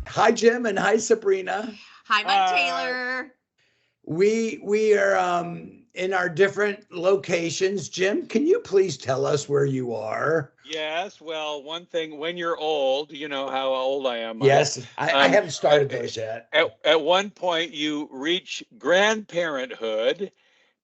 Hi, Jim, and hi, Sabrina. Hi, Mike Taylor. We are in our different locations. Jim, can you please tell us where you are? Yes. Well, one thing, when you're old, you know how old I am, Mike. Yes, I haven't started those yet. At one point, you reach grandparenthood,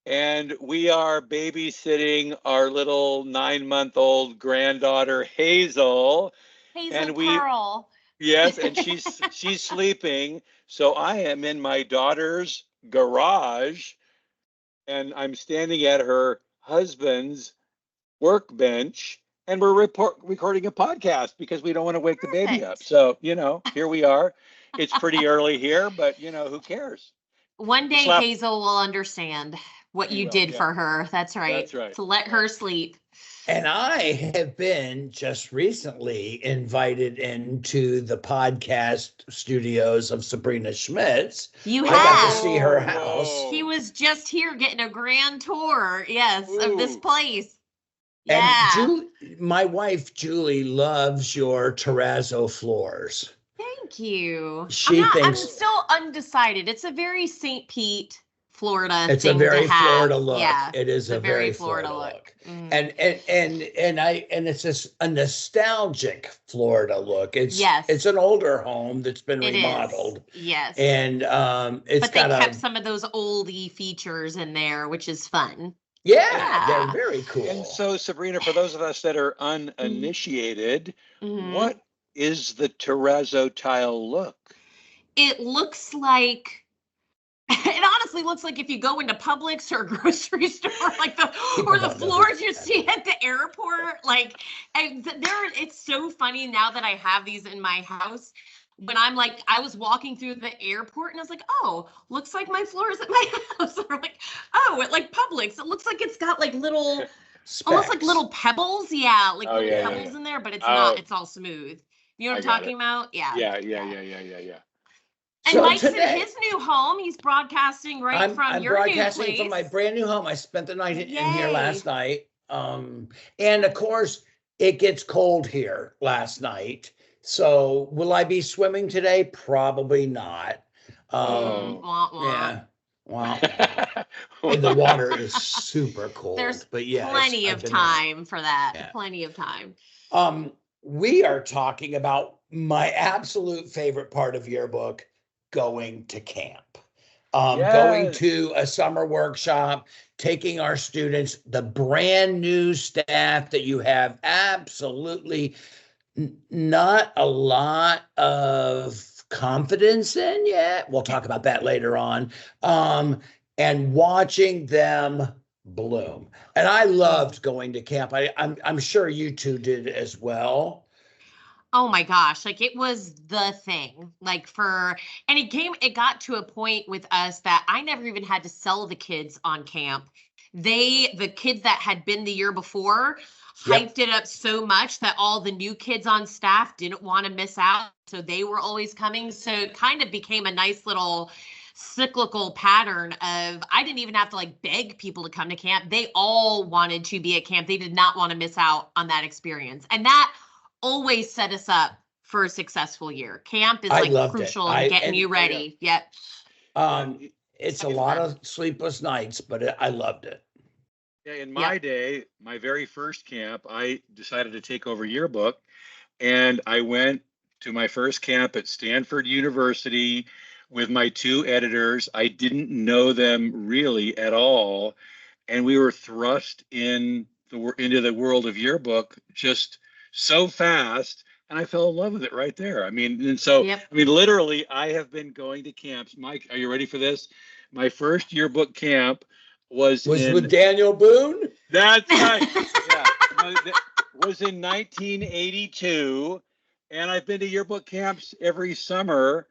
and we are babysitting our little 9-month-old granddaughter, Hazel. Hazel Pearl. Yes, and she's sleeping. So I am in my daughter's garage, and I'm standing at her husband's workbench, and we're recording a podcast because we don't want to wake the baby up. So, here we are. It's pretty early here, but, who cares? One day Hazel will understand what you did for her. That's right. That's right. To let her sleep. And I have been just recently invited into the podcast studios of Sabrina Schmitz. You I have. got to see her house. He was just here getting a grand tour, of this place. And my wife, Julie, loves your terrazzo floors. Thank you. I'm still undecided. It's a very St. Pete, Florida It's thing a very to have. Florida look. Yeah, it is a very Florida look. Mm. And it's just a nostalgic Florida look. It's an older home that's been remodeled. Yes. And but they kept some of those oldie features in there, which is fun. Yeah, they're very cool. And so, Sabrina, for those of us that are uninitiated, what is the terrazzo tile look? It looks like, it honestly looks like if you go into Publix or a grocery store, like the floors you see at the airport. It's so funny now that I have these in my house. When I was walking through the airport and I was like, oh, looks like my floors at my house. Or at Publix, it looks like it's got little, Specks. almost like little pebbles. Yeah, pebbles in there, but it's not. It's all smooth. You know what I'm talking about? Yeah. Yeah. And So Mike's today, in his new home. He's broadcasting from your new place. I'm broadcasting from my brand new home. I spent the night in here last night. And of course, it gets cold here last night. So will I be swimming today? Probably not. Yeah. Well, the water is super cold. There's but yes, plenty of time for that. Yeah. Plenty of time. We are talking about my absolute favorite part of Yearbook, going to camp. Going to a summer workshop, taking our students, the brand new staff that you have absolutely not a lot of confidence in yet. We'll talk about that later on. And watching them bloom. And I loved going to camp. I'm sure you two did as well. Oh my gosh, it was the thing. And it got to a point with us that I never even had to sell the kids on camp. The kids that had been the year before hyped it up so much that all the new kids on staff didn't want to miss out. So they were always coming. So it kind of became a nice little cyclical pattern of, I didn't even have to beg people to come to camp. They all wanted to be at camp. They did not want to miss out on that experience. And that always set us up for a successful year. Camp is crucial in getting you ready. Yep. It's a lot of sleepless nights, but I loved it. Yeah, in my day, my very first camp, I decided to take over Yearbook, and I went to my first camp at Stanford University with my two editors. I didn't know them really at all, and we were thrust into the world of Yearbook just so fast, and I fell in love with it right there. Literally, I have been going to camps. Mike, are you ready for this? My first Yearbook camp was with Daniel Boone? That's right. Was in 1982, and I've been to Yearbook camps every summer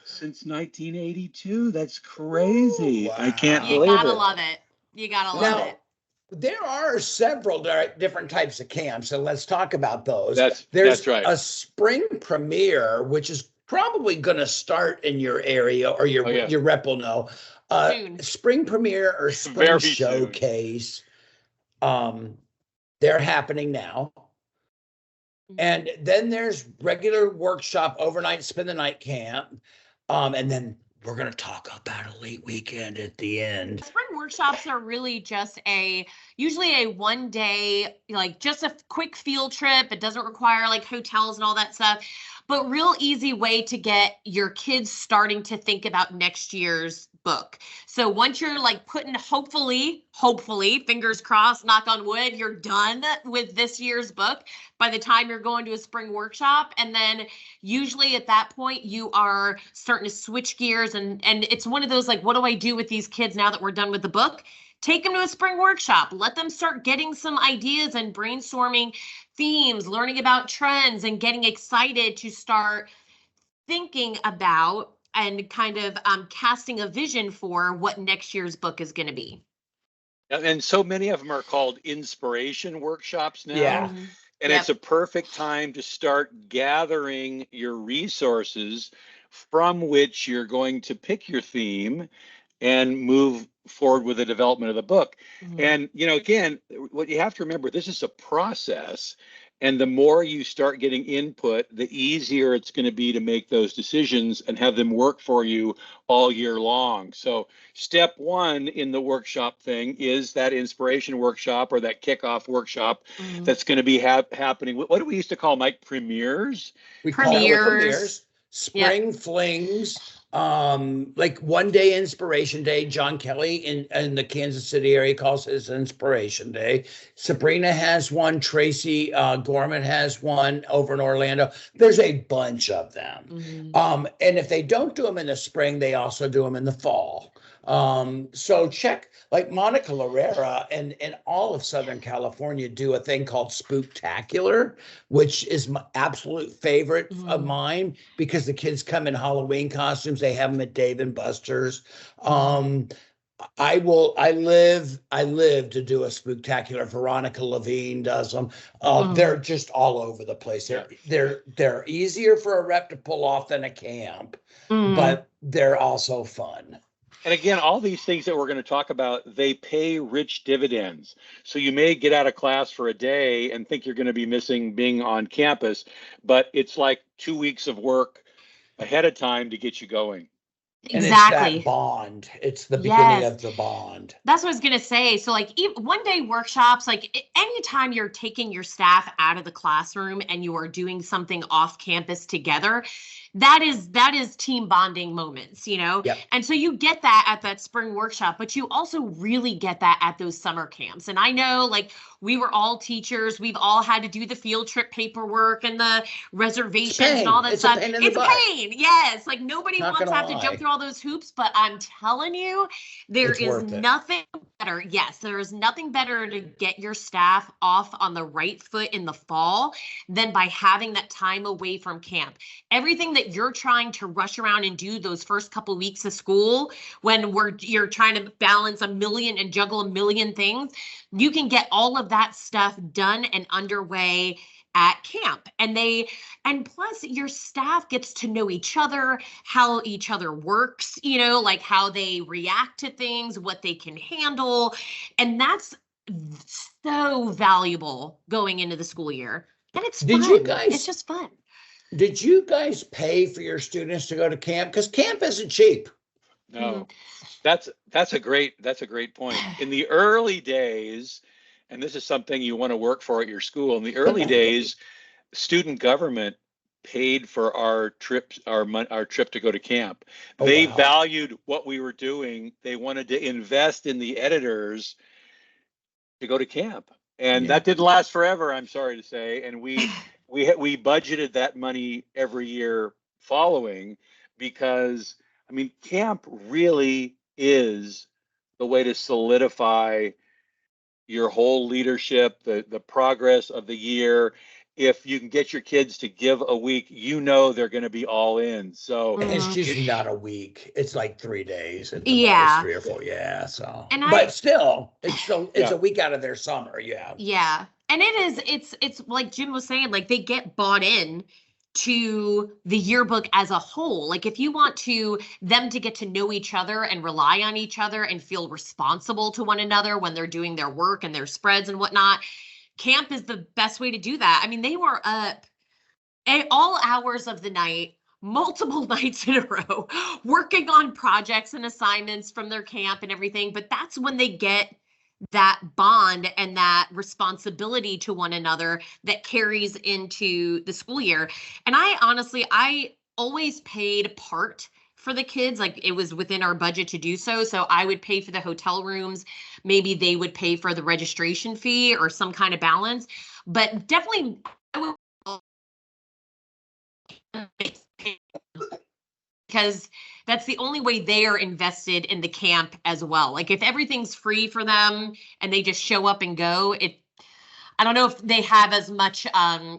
since 1982. That's crazy. Wow. I can't believe it. You gotta love it. You gotta love it. There are several different types of camps, and let's talk about those. That's right. A spring premiere, which is probably going to start in your area, or your rep will know. Spring premiere or spring showcase. They're happening now. And then there's regular workshop, overnight, spend the night camp. And then we're going to talk about Elite Weekend at the end. Spring workshops are really just usually a 1 day, like just a quick field trip. It doesn't require like hotels and all that stuff, but real easy way to get your kids starting to think about next year's book. So once you're like putting, hopefully, fingers crossed, knock on wood, you're done with this year's book by the time you're going to a spring workshop. And then usually at that point you are starting to switch gears, and it's one of those like, what do I do with these kids now that we're done with the book? Take them to a spring workshop. Let them start getting some ideas and brainstorming themes, learning about trends, and getting excited to start thinking about and kind of casting a vision for what next year's book is going to be. And so many of them are called inspiration workshops now. Yeah. And it's a perfect time to start gathering your resources from which you're going to pick your theme and move forward with the development of the book. And, again, what you have to remember, this is a process. And the more you start getting input, the easier it's going to be to make those decisions and have them work for you all year long. So step one in the workshop thing is that inspiration workshop or that kickoff workshop that's going to be happening. What do we used to call, Mike? Premieres? We call it premieres. Spring flings. Like 1 day inspiration day. John Kelly in the Kansas City area calls his inspiration day. Sabrina has one. Tracy Gorman has one over in Orlando. There's a bunch of them. And if they don't do them in the spring, they also do them in the fall. So check, like Monica Larrera and all of Southern California do a thing called Spooktacular, which is my absolute favorite of mine, because the kids come in Halloween costumes. They have them at Dave & Buster's. I live to do a Spooktacular. Veronica Levine does them. They're just all over the place. They're easier for a rep to pull off than a camp, but they're also fun. And again, all these things that we're going to talk about, they pay rich dividends. So you may get out of class for a day and think you're going to be missing being on campus, but it's like 2 weeks of work ahead of time to get you going. And exactly. It's that bond. It's the beginning of the bond. That's what I was going to say. So like 1 day workshops, like anytime you're taking your staff out of the classroom and you are doing something off campus together, that is team bonding moments, Yep. And so you get that at that spring workshop, but you also really get that at those summer camps. And I know, like, we were all teachers. We've all had to do the field trip paperwork and the reservations and all that stuff. It's a pain. Yes. Like nobody wants to have to jump through all those hoops, but I'm telling you, there is nothing better. Yes. There is nothing better to get your staff off on the right foot in the fall than by having that time away from camp. Everything that you're trying to rush around and do those first couple weeks of school, when you're trying to balance a million and juggle a million things, you can get all of that stuff done and underway at camp. And plus your staff gets to know each other, how each other works, like how they react to things, what they can handle. And that's so valuable going into the school year. And it's fun. It's just fun. Did you guys pay for your students to go to camp? Because camp isn't cheap. No, that's a great point. In the early days, and this is something you want to work for at your school. In the early days, student government paid for our trip to go to camp. They valued what we were doing. They wanted to invest in the editors to go to camp, and that didn't last forever, I'm sorry to say. And we budgeted that money every year following, because I mean, camp really is the way to solidify your whole leadership, the progress of the year. If you can get your kids to give a week, they're going to be all in. So it's just not a week. It's like 3 days. At the most, 3 or 4. Yeah. So, but still, it's a week out of their summer. Yeah. Yeah. And it's like Jim was saying, like they get bought in to the yearbook as a whole. Like if you want them to get to know each other and rely on each other and feel responsible to one another when they're doing their work and their spreads and whatnot, camp is the best way to do that. I mean, they were up at all hours of the night, multiple nights in a row, working on projects and assignments from their camp and everything. But that's when they get that bond and that responsibility to one another that carries into the school year. And I always paid part for the kids. Like it was within our budget to do so. So I would pay for the hotel rooms. Maybe they would pay for the registration fee or some kind of balance. But definitely, I would because that's the only way they are invested in the camp as well. Like if everything's free for them and they just show up and go, I don't know if they have as much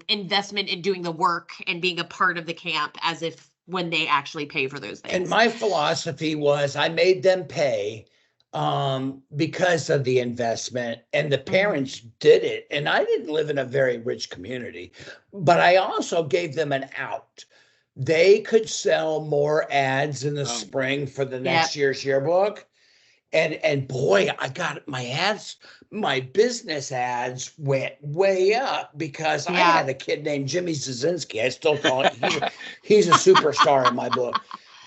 investment in doing the work and being a part of the camp as if when they actually pay for those things. And my philosophy was I made them pay because of the investment, and the parents did it. And I didn't live in a very rich community, but I also gave them an out. They could sell more ads in the spring for the next year's yearbook. And boy, I got my business ads went way up because I had a kid named Jimmy Zazinski. I still call him, he's a superstar in my book.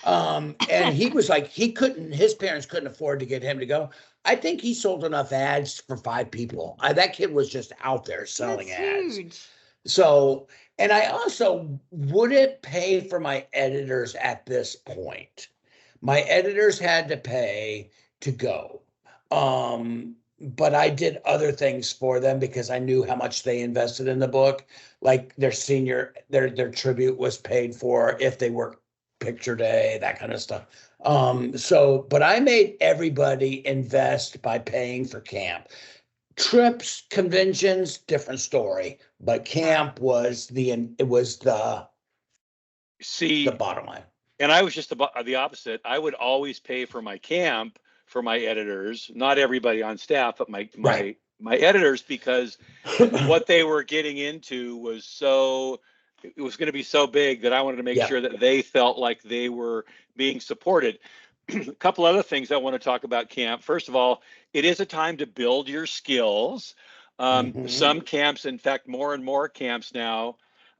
And he was like, his parents couldn't afford to get him to go. I think he sold enough ads for 5 people. That kid was just out there selling ads. Huge. So, and I also wouldn't pay for my editors at this point. My editors had to pay to go. But I did other things for them because I knew how much they invested in the book. Like their tribute was paid for if they worked picture day, that kind of stuff. But I made everybody invest by paying for camp. Trips, conventions, different story. But camp was the bottom line. And I was just the opposite. I would always pay for my camp for my editors, not everybody on staff, but my editors, because what they were getting into was it was going to be so big that I wanted to make sure that they felt like they were being supported. A couple other things I want to talk about camp. First of all, it is a time to build your skills. Some camps, in fact, more and more camps now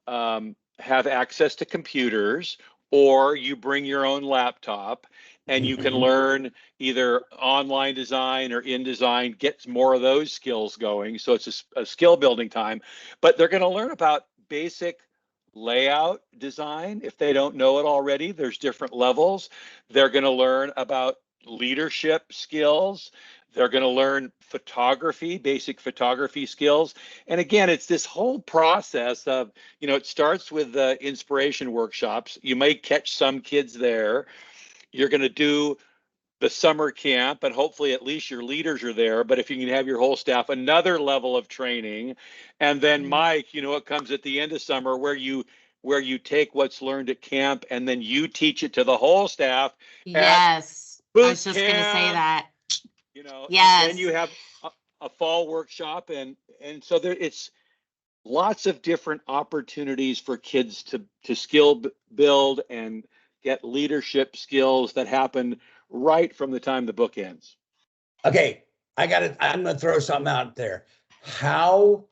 have access to computers, or you bring your own laptop and you can learn either online design or InDesign, get more of those skills going. So it's a skill building time, but they're going to learn about basic layout design. If they don't know it already, there's different levels. They're going to learn about leadership skills. They're going to learn photography, basic photography skills. And again, it's this whole process of, it starts with the inspiration workshops. You may catch some kids there. You're going to do the summer camp, and hopefully at least your leaders are there. But if you can have your whole staff, another level of training. And then Mike, it comes at the end of summer where you take what's learned at camp and then you teach it to the whole staff. Yes. I was just going to say that. Yes. And then you have a fall workshop. And so it's lots of different opportunities for kids to skill build and get leadership skills that happen right from the time the book ends. Okay, I'm going to throw something out there. How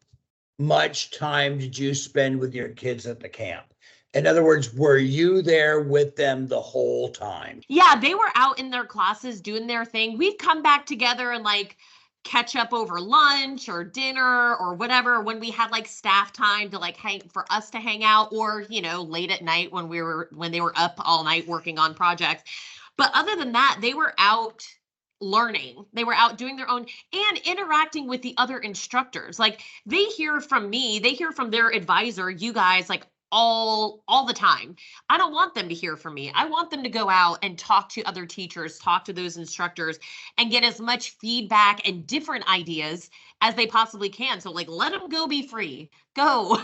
much time did you spend with your kids at the camp? In other words, were you there with them the whole time? Yeah, they were out in their classes doing their thing. We'd come back together and catch up over lunch or dinner or whatever when we had staff time to for us to hang out, or late at night when they were up all night working on projects. But other than that, they were out learning. They were out doing their own and interacting with the other instructors. They hear from me, they hear from their advisor, you guys, all the time. I don't want them to hear from me. I want them to go out and talk to other teachers, talk to those instructors, and get as much feedback and different ideas as they possibly can. So let them go be free, go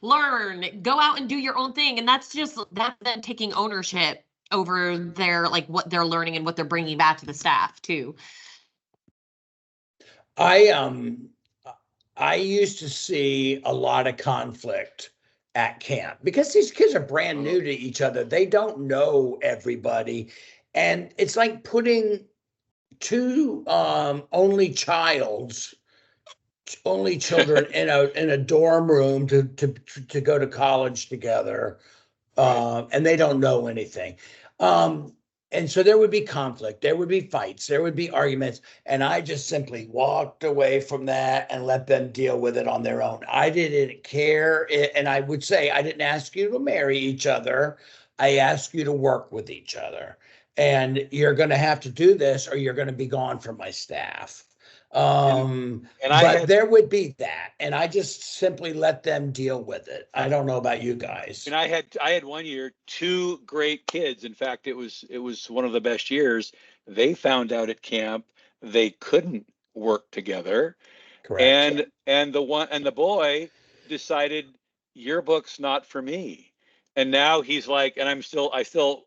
learn, go out and do your own thing. And that's them taking ownership over their what they're learning and what they're bringing back to the staff too. I used to see a lot of conflict at camp because these kids are brand new to each other. They don't know everybody. And it's like putting two only children in a dorm room to go to college together, and they don't know anything. And so there would be conflict, there would be fights, there would be arguments, and I just simply walked away from that and let them deal with it on their own. I didn't care, and I would say I didn't ask you to marry each other. I asked you to work with each other, and you're going to have to do this, or you're going to be gone from my staff. But there would be that, and I just simply let them deal with it. I don't know about you guys. And I had one year, two great kids. In fact, it was one of the best years. They found out at camp they couldn't work together. Correct. And the boy decided yearbook's not for me. And now he's like, and I still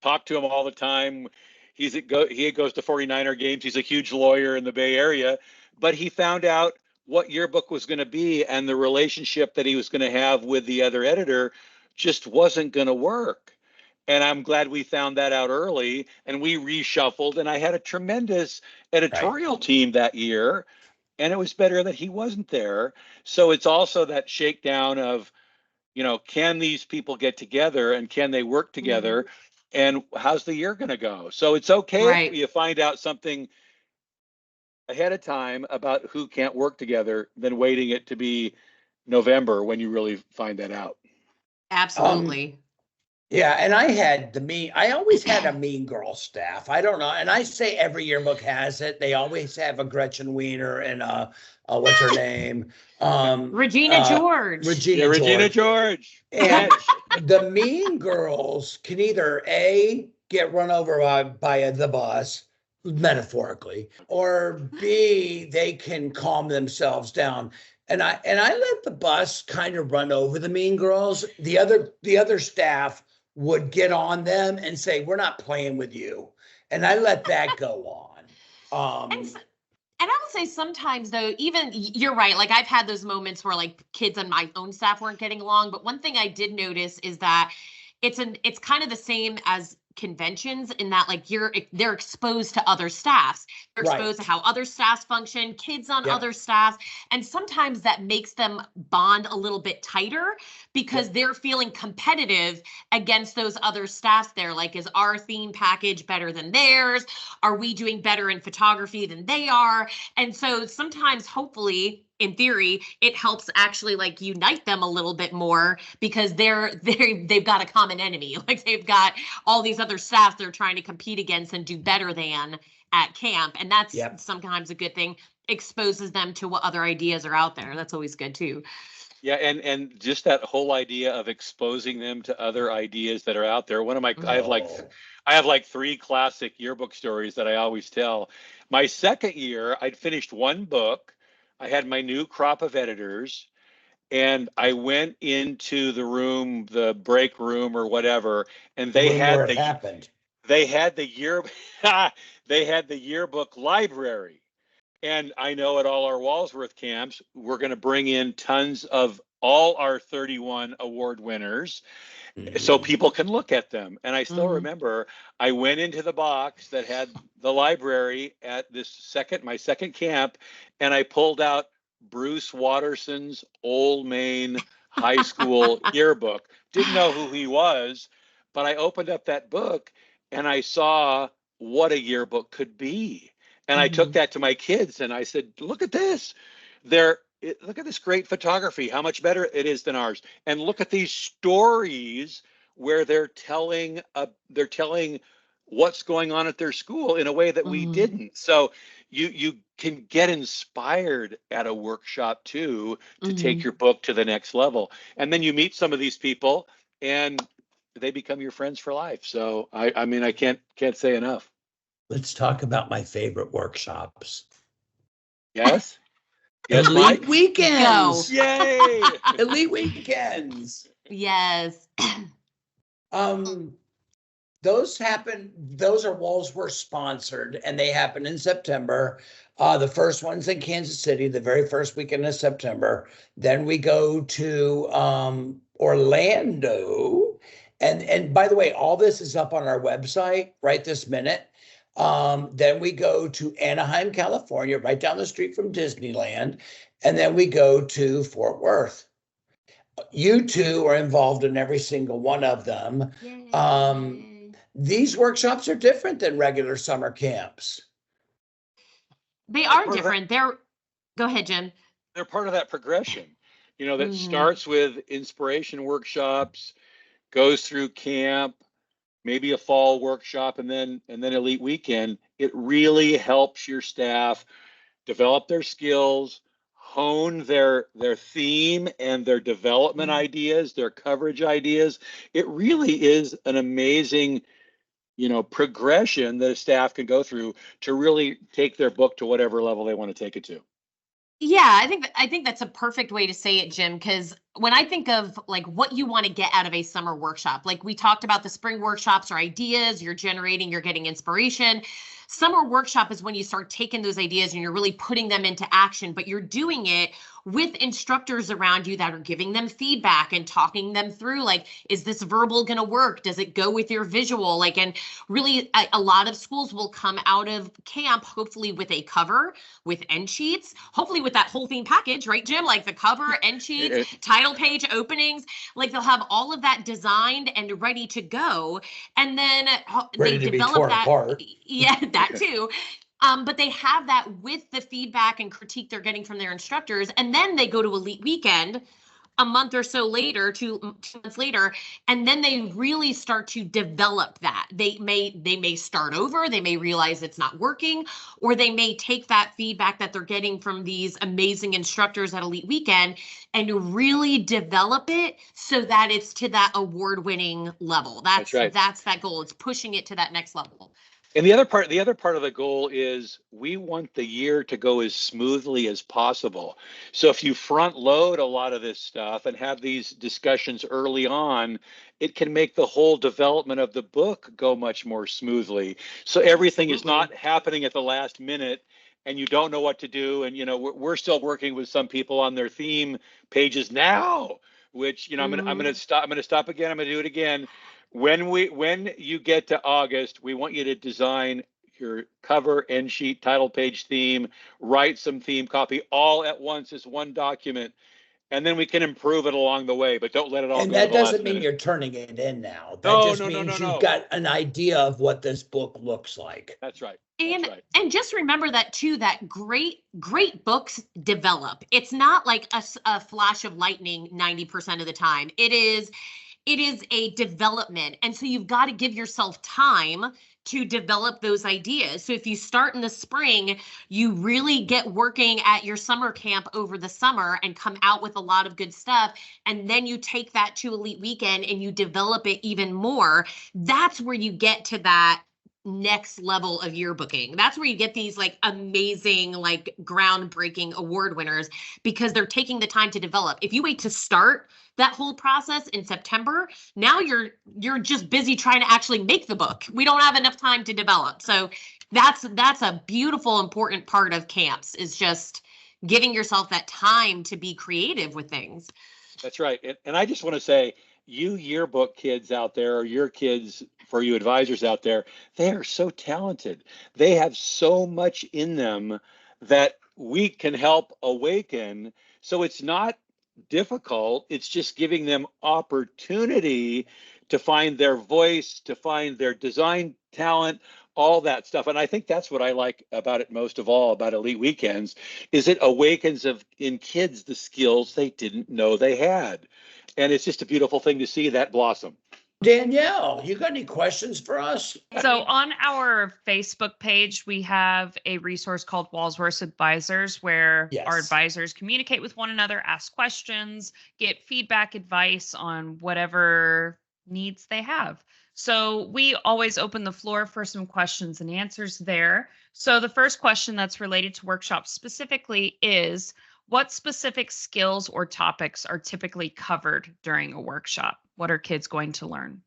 talk to him all the time. He goes to 49er games. He's a huge lawyer in the Bay Area, but he found out what yearbook was going to be, and the relationship that he was going to have with the other editor just wasn't going to work. And I'm glad we found that out early, and we reshuffled, and I had a tremendous editorial team that year, and it was better that he wasn't there. So it's also that shakedown of, can these people get together and can they work together? Mm-hmm. And how's the year going to go? So it's okay if you find out something ahead of time about who can't work together than waiting it to be November when you really find that out. Absolutely. Yeah, and I always had a mean girl staff. I don't know, and I say every yearbook has it. They always have a Gretchen Wiener and what's her name? Regina George. Regina George. And the mean girls can either A, get run over by the bus, metaphorically, or B, they can calm themselves down. And I let the bus kind of run over the mean girls. The other staff would get on them and say, "We're not playing with you," and I let that go on. And I will say sometimes though, even you're right. Like I've had those moments where like kids on my own staff weren't getting along. But one thing I did notice is that it's kind of the same as conventions in that like they're exposed to other staffs. They're exposed to how other staffs function, kids on other staffs. And sometimes that makes them bond a little bit tighter because they're feeling competitive against those other staffs there. Like, is our theme package better than theirs? Are we doing better in photography than they are? And so sometimes, hopefully, in theory, it helps actually like unite them a little bit more because they've got a common enemy. Like they've got all these other staff they're trying to compete against and do better than at camp. And that's sometimes a good thing. Exposes them to what other ideas are out there. That's always good too. Yeah, and just that whole idea of exposing them to other ideas that are out there. I have like 3 classic yearbook stories that I always tell. My second year, I'd finished one book. I had my new crop of editors, and I went into the room, the break room or whatever, and they had the yearbook library. And I know at all our Walsworth camps, we're going to bring in tons of all our 31 award winners so people can look at them. And I still remember I went into the box that had the library at my second camp, and I pulled out Bruce Watterson's Old Main High School yearbook. Didn't know who he was, but I opened up that book and I saw what a yearbook could be. And I took that to my kids and I said, look at this. Look at this great photography, how much better it is than ours. And look at these stories where they're telling what's going on at their school in a way that we didn't. So you can get inspired at a workshop too, to take your book to the next level. And then you meet some of these people and they become your friends for life. So I mean, I can't say enough. Let's talk about my favorite workshops. Yes. Elite weekends. Go. Yay. Elite weekends. Yes. Those are Walsworth sponsored, and they happen in September. The first one's in Kansas City, the very first weekend of September. Then we go to Orlando. And by the way, all this is up on our website right this minute. Then we go to Anaheim, California, right down the street from Disneyland. And then we go to Fort Worth. You two are involved in every single one of them. These workshops are different than regular summer camps. They are different. Go ahead, Jim. They're part of that progression, that starts with inspiration workshops, goes through camp, maybe a fall workshop, and then elite weekend. It really helps your staff develop their skills, hone their theme and their development ideas, their coverage ideas. It really is an amazing progression that a staff can go through to really take their book to whatever level they want to take it to. Yeah, I think that's a perfect way to say it, Jim, because when I think of like what you want to get out of a summer workshop, like we talked about the spring workshops or ideas, you're getting inspiration. Summer workshop is when you start taking those ideas and you're really putting them into action, but you're doing it with instructors around you that are giving them feedback and talking them through, like, is this verbal going to work? Does it go with your visual? Like, and really a lot of schools will come out of camp, hopefully with a cover, with end sheets, hopefully with that whole theme package, right, Jim? Like the cover, end sheets, title page openings, like they'll have all of that designed and ready to go. And then ready they to develop be torn that. Apart. Yeah, that too. But they have that with the feedback and critique they're getting from their instructors. And then they go to Elite Weekend a month or so later, two months later, and then they really start to develop that. They may start over, they may realize it's not working, or they may take that feedback that they're getting from these amazing instructors at Elite Weekend and really develop it so that it's to that award-winning level. That's right. That's that goal. It's pushing it to that next level. And the other part of the goal is we want the year to go as smoothly as possible. So if you front load a lot of this stuff and have these discussions early on, it can make the whole development of the book go much more smoothly. So everything is not happening at the last minute and you don't know what to do. And, we're still working with some people on their theme pages now, which, I'm going to stop again. I'm going to do it again. When you get to August, we want you to design your cover, end sheet, title page, theme, write some theme copy all at once as one document, and then we can improve it along the way, but don't let it all go to the last minute. And that doesn't mean you're turning it in now. That just means you've got an idea of what this book looks like. That's right. And just remember that too, that great books develop. It's not like a flash of lightning 90% of the time. It is a development. And so you've got to give yourself time to develop those ideas. So if you start in the spring, you really get working at your summer camp over the summer and come out with a lot of good stuff. And then you take that to Elite Weekend and you develop it even more. That's where you get to that next level of yearbooking. That's where you get these like amazing, like groundbreaking award winners because they're taking the time to develop. If you wait to start that whole process in September, now you're just busy trying to actually make the book. We don't have enough time to develop. So that's a beautiful, important part of camps is just giving yourself that time to be creative with things. That's right. And I just want to say, you yearbook kids out there, or your kids, for you advisors out there, they are so talented. They have so much in them that we can help awaken. So it's not difficult. It's just giving them opportunity to find their voice, to find their design talent, all that stuff. And I think that's what I like about it most of all, about Elite Weekends, is it awakens in kids the skills they didn't know they had. And it's just a beautiful thing to see that blossom. Danielle, you got any questions for us? So on our Facebook page, we have a resource called Walsworth Advisors, where our advisors communicate with one another, ask questions, get feedback, advice on whatever needs they have. So we always open the floor for some questions and answers there. So the first question that's related to workshops specifically is, what specific skills or topics are typically covered during a workshop? What are kids going to learn?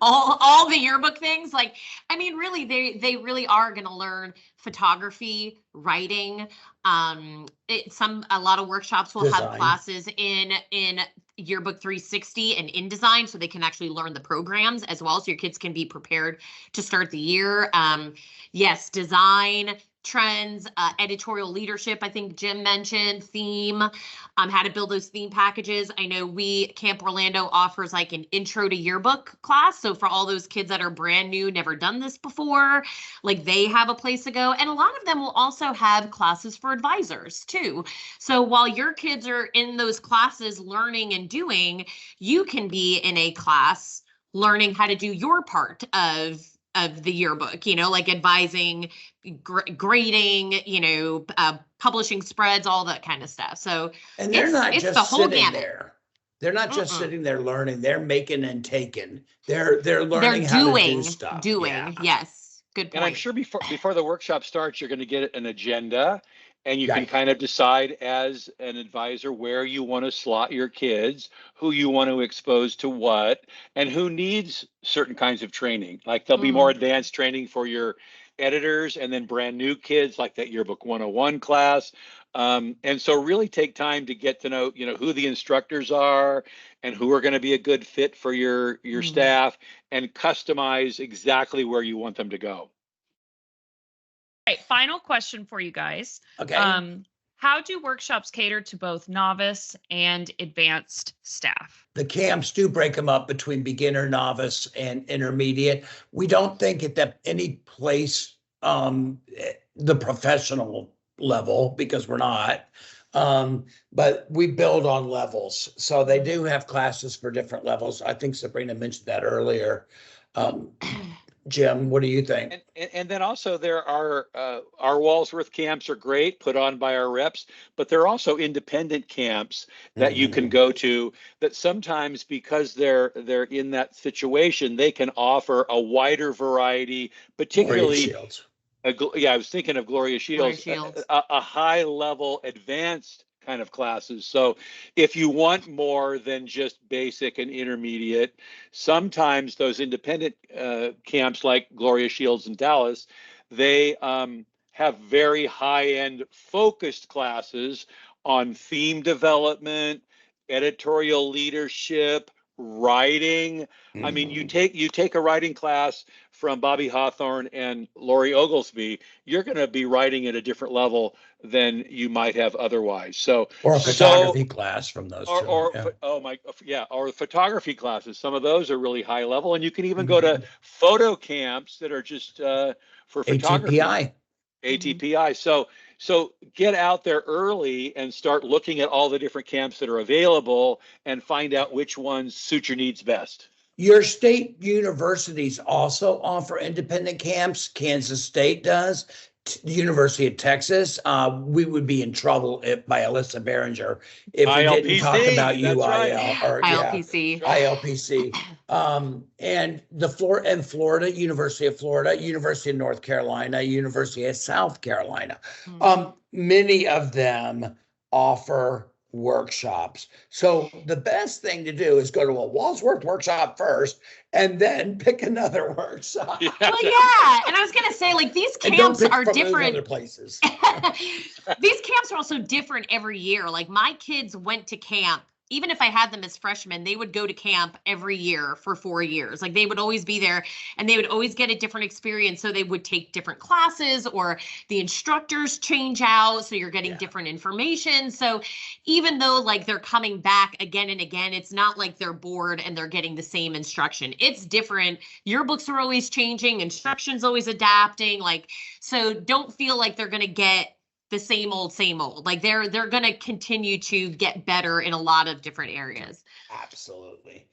all the yearbook things. Like, I mean, really, they really are going to learn photography, writing. A lot of workshops will have classes in Yearbook 360 and InDesign, so they can actually learn the programs as well, so your kids can be prepared to start the year. Yes, design, trends, editorial leadership, I think Jim mentioned, theme, how to build those theme packages. I know Camp Orlando offers like an intro to yearbook class. So for all those kids that are brand new, never done this before, like they have a place to go. And a lot of them will also have classes for advisors too. So while your kids are in those classes learning and doing, you can be in a class learning how to do your part of the yearbook, like advising, grading, publishing spreads, all that kind of stuff. So and they're not just the whole sitting there. They're not just sitting there learning. They're making and taking. They're learning how to do stuff. Yes. Good point. And I'm sure before the workshop starts, you're going to get an agenda, and you can kind of decide as an advisor where you want to slot your kids, who you want to expose to what, and who needs certain kinds of training. Like there'll be more advanced training for your editors, and then brand new kids like that Yearbook 101 class. And so really take time to get to know, who the instructors are and who are going to be a good fit for your staff, and customize exactly where you want them to go. All right, final question for you guys. Okay. How do workshops cater to both novice and advanced staff? The camps do break them up between beginner, novice, and intermediate. We don't think at any place the professional level, because we're not. But we build on levels. So they do have classes for different levels. I think Sabrina mentioned that earlier. Jim, what do you think? And then also there are our Walsworth camps are great, put on by our reps, but there are also independent camps that you can go to that sometimes, because they're in that situation, they can offer a wider variety, particularly. I was thinking of Gloria Shields, a high level advanced kind of classes. So if you want more than just basic and intermediate, sometimes those independent camps like Gloria Shields in Dallas, they have very high-end focused classes on theme development, editorial leadership, writing. I mean, you take a writing class from Bobby Hawthorne and Lori Oglesby, you're going to be writing at a different level than you might have otherwise. So, or a photography class from those two. Or photography classes. Some of those are really high level, and you can even go to photo camps that are just for photography. ATPI. So get out there early and start looking at all the different camps that are available and find out which ones suit your needs best. Your state universities also offer independent camps. Kansas State does. The University of Texas. We would be in trouble by Alyssa Behringer if we didn't talk about UIL or ILPC. ILPC. And Florida, University of Florida, University of North Carolina, University of South Carolina. Many of them offer workshops. So the best thing to do is go to a Walsworth workshop first and then pick another workshop. Yeah. Well, yeah. And I was going to say, like, these camps are different. Other places. These camps are also different every year. Like, my kids went to camp. Even if I had them as freshmen, they would go to camp every year for 4 years. Like, they would always be there and they would always get a different experience. So they would take different classes, or the instructors change out. So you're getting different information. So even though like they're coming back again and again, it's not like they're bored and they're getting the same instruction. It's different. Yearbooks are always changing, instruction's always adapting. Like, so don't feel like they're going to get the same old. Like they're going to continue to get better in a lot of different areas. Absolutely.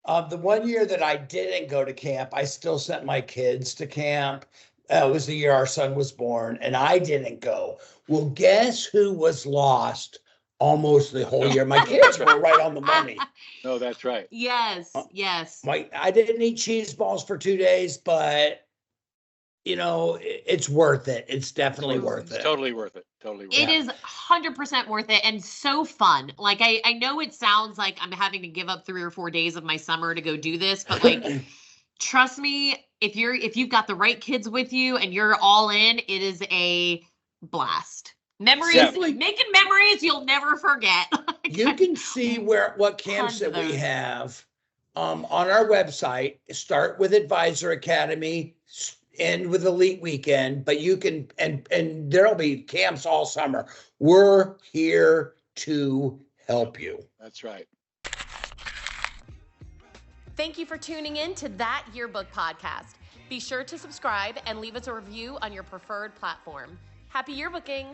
The 1 year that I didn't go to camp, I still sent my kids to camp. It was the year our son was born, and I didn't go. Well, guess who was lost almost the whole year? My kids were right on the money. No, that's right. Yes. I didn't eat cheese balls for 2 days, but it's worth it. It's definitely worth it. Totally worth it. It is 100% worth it, and so fun. Like, I know it sounds like I'm having to give up 3 or 4 days of my summer to go do this, but like trust me, if you've got the right kids with you and you're all in, it is a blast. Making memories you'll never forget. You can see what camps that we have on our website. Start with Advisor Academy, end with Elite Weekend, but you can, and there'll be camps all summer. We're here to help you. That's right. Thank you for tuning in to That Yearbook podcast. Be sure to subscribe and leave us a review on your preferred platform. Happy yearbooking!